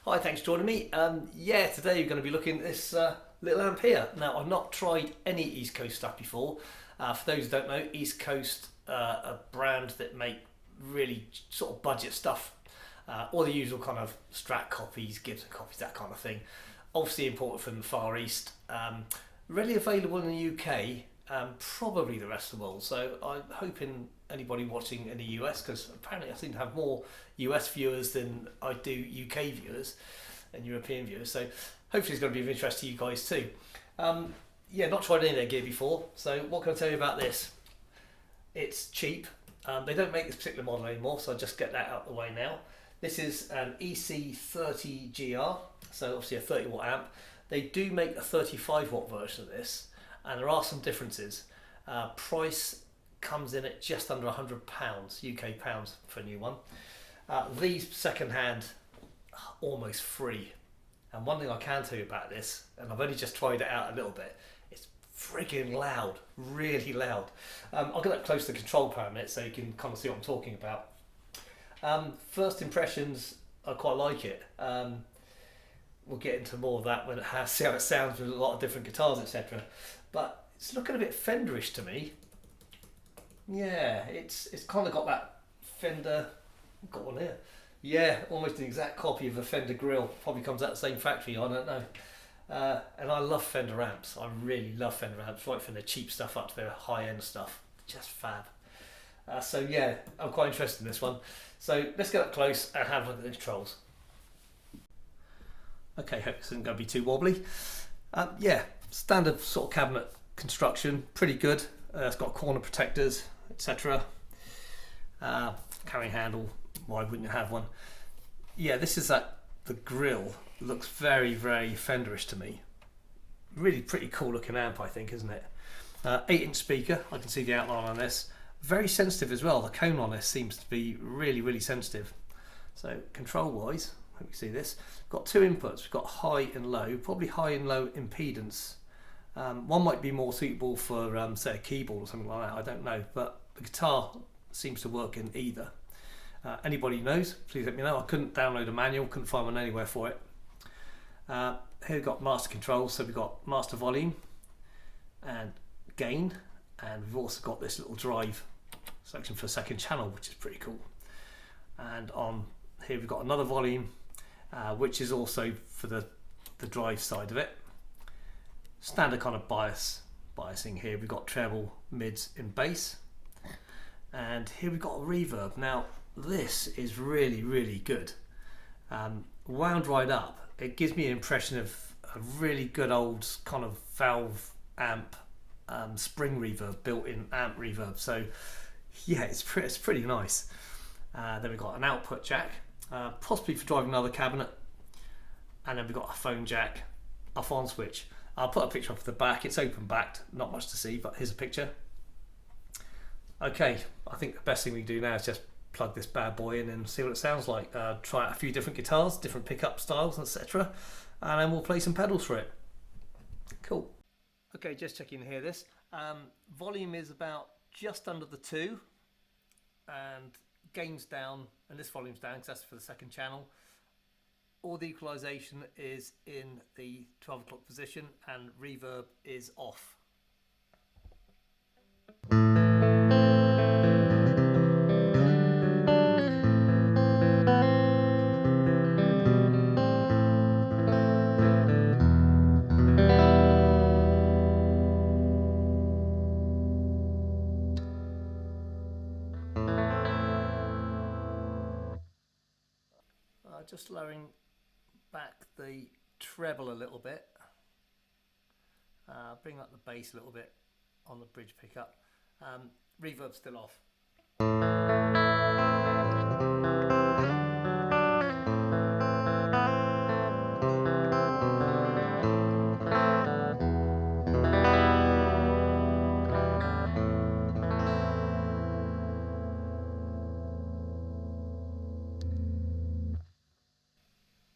Hi, thanks for joining me. Yeah, today we're going to be looking at this little amp here. Now, I've not tried any Eastcoast stuff before. For those who don't know, Eastcoast a brand that make really sort of budget stuff. All the usual kind of Strat copies, Gibson copies, that kind of thing. Obviously imported from the Far East. Readily available in the UK, probably the rest of the world. So I'm hoping anybody watching in the US, because apparently I seem to have more US viewers than I do UK viewers and European viewers. So hopefully it's going to be of interest to you guys too. Yeah, not tried any of their gear before. So what can I tell you about this? It's cheap. They don't make this particular model anymore, so I'll just get that out of the way now. This is an EC30GR, so obviously a 30 watt amp. They do make a 35 watt version of this, and there are some differences. Price comes in at just under £100 UK pounds for a new one. These second hand are almost free. And one thing I can tell you about this, and I've only just tried it out a little bit, it's friggin' loud, really loud. I'll get up close to the control panel a minute so you can kind of see what I'm talking about. First impressions, I quite like it. We'll get into more of that when see how it sounds with a lot of different guitars, etc. But it's looking a bit Fenderish to me. Yeah, it's kind of got that Fender. I've got one here. Yeah, almost an exact copy of a Fender grill. Probably comes out the same factory, I don't know. And I love Fender amps. I really love Fender amps, right from the cheap stuff up to their high-end stuff. Just fab. So yeah, I'm quite interested in this one. So let's get up close and have a look at the controls. Okay, hope this isn't going to be too wobbly. Yeah, standard sort of cabinet construction, pretty good. It's got corner protectors, etc. Carrying handle, why wouldn't you have one? Yeah, this is the grill looks very, very Fenderish to me. Really pretty cool looking amp, I think, isn't it? 8-inch speaker, I can see the outline on this. Very sensitive as well. The cone on this seems to be really, really sensitive. So control wise, hope you see this. Got two inputs. We've got high and low, probably high and low impedance. One might be more suitable for say a keyboard or something like that, I don't know, but the guitar seems to work in either. Anybody who knows, please let me know. I couldn't download a manual, couldn't find one anywhere for it. Here we've got master controls, so we've got master volume and gain, and we've also got this little drive section for a second channel, which is pretty cool. And on here we've got another volume, which is also for the drive side of it. Standard kind of biasing here. We've got treble, mids in bass, and here we've got a reverb. Now this is really, really good. Wound right up, it gives me an impression of a really good old kind of valve amp, spring reverb, built-in amp reverb. So yeah, it's pretty nice. Then we've got an output jack, possibly for driving another cabinet, and then we've got a phone jack, a on switch. I'll put a picture up of the back. It's open backed, not much to see, but here's a picture. Okay, I think the best thing we can do now is just plug this bad boy in and see what it sounds like. Try out a few different guitars, different pickup styles, etc. And then we'll play some pedals for it. Cool. Okay, just checking to hear this. Volume is about just under the 2, and gain's down, and this volume's down because that's for the second channel. All the equalization is in the 12 o'clock position, and reverb is off. Just lowering back the treble a little bit, bring up the bass a little bit on the bridge pickup. Reverb still off.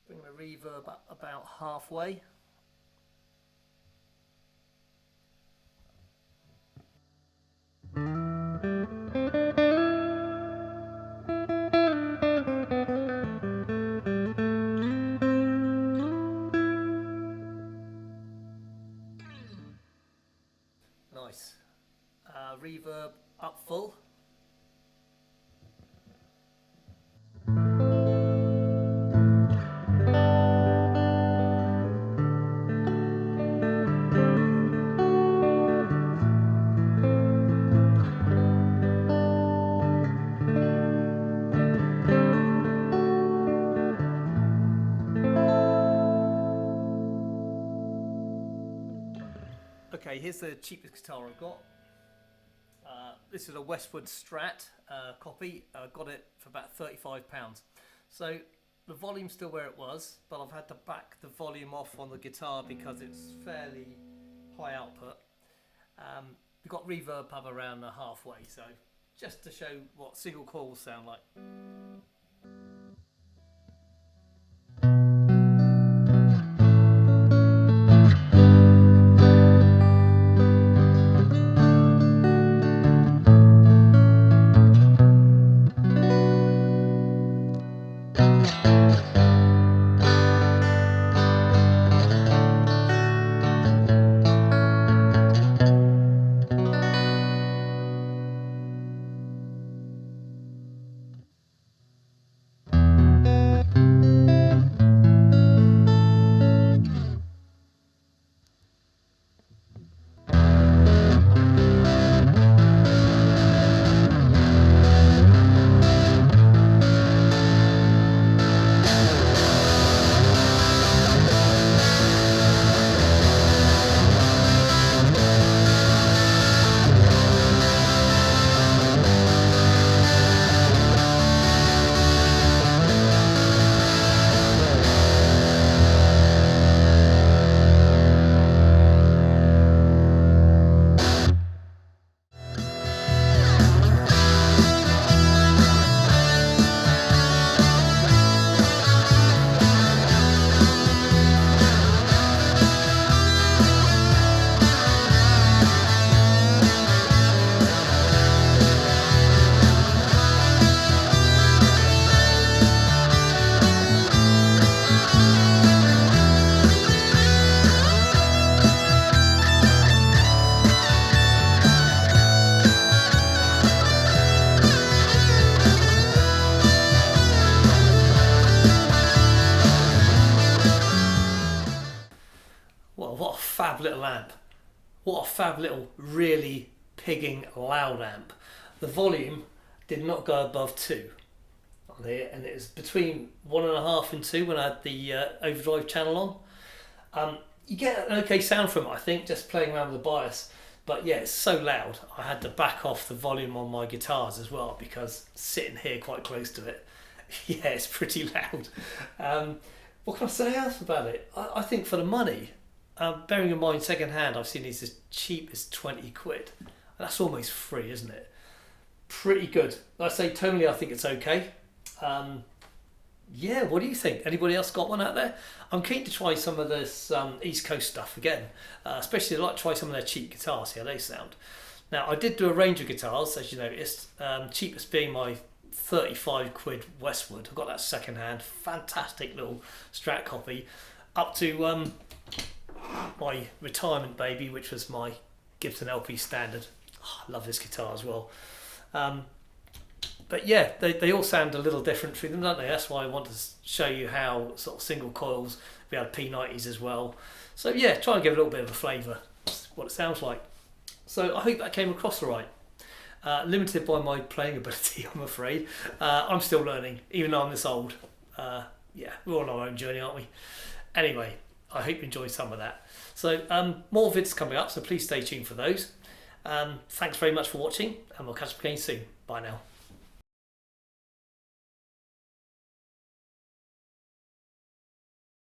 Bring the reverb up about halfway. reverb up full. Okay, here's the cheapest guitar I've got. This is a Westwood Strat copy. I got it for about £35. So the volume's still where it was, but I've had to back the volume off on the guitar because it's fairly high output. We've got reverb up around the halfway, so just to show what single coils sound like. Well, what a fab little amp. What a fab little, really pigging loud amp. The volume did not go above 2 on here, and it was between 1.5 and 2 when I had the Overdrive channel on. You get an okay sound from it, I think, just playing around with the bias. But yeah, it's so loud, I had to back off the volume on my guitars as well, because sitting here quite close to it, yeah, it's pretty loud. What can I say else about it? I think for the money, bearing in mind second hand, I've seen these as cheap as 20 quid. That's almost free, isn't it? Pretty good. Like I say, tonally, I think it's okay. Yeah, what do you think? Anybody else got one out there? I'm keen to try some of this East Coast stuff again, especially I'd like to try some of their cheap guitars, see how they sound. Now, I did do a range of guitars, as you noticed, cheapest being my 35 quid Westwood. I've got that second hand, fantastic little Strat copy, up to my retirement baby, which was my Gibson LP Standard. Oh, I love this guitar as well. But yeah, they all sound a little different through them, don't they? That's why I want to show you how sort of single coils, we had P90s as well. So yeah, try and give it a little bit of a flavour, what it sounds like. So I hope that came across all right. Limited by my playing ability, I'm afraid. I'm still learning, even though I'm this old. Yeah, we're on our own journey, aren't we? Anyway, I hope you enjoyed some of that. So more vids coming up, so please stay tuned for those. Thanks very much for watching, and we'll catch up again soon. Bye now.